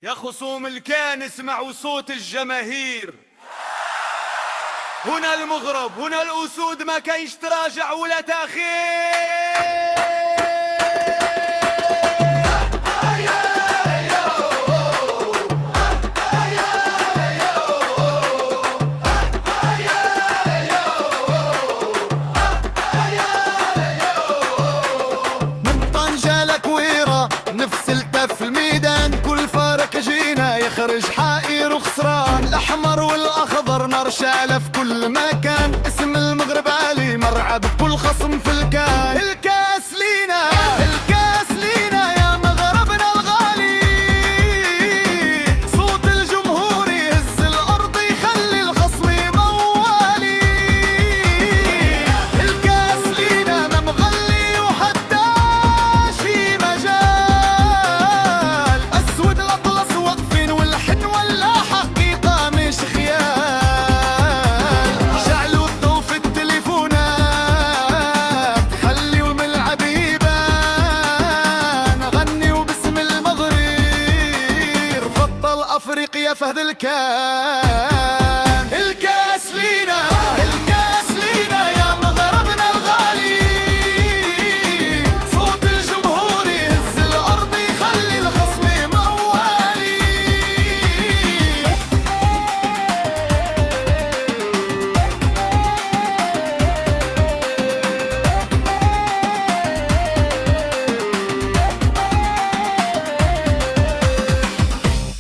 يا خصوم الكان اسمعوا صوت الجماهير. هنا المغرب، هنا الأسود، ما كاينش تراجع ولا تأخير. من طنجة لكويرة نفسلته في الميدان، كل فارق جينا يخرج حائر وخسران. الأحمر والأخضر نرشاله في كل مكان، اسم المغرب عالي مرعى بكل خصم في الكان. الكاس لينا، الكاس لينا يا مغربنا الغالي، صوت الجمهور يهز الأرض يخلي الخصم موالي. الكاس لينا ما مغلي وحتى شي مجال، أسود الأطلس واقفين والحنوة ولا حقيقة مش خيال. شعلوا الضو في التليفونات خليوا الملعب يبان، غنيوا باسم المغرب بطل أفريقيا فهد الكاس.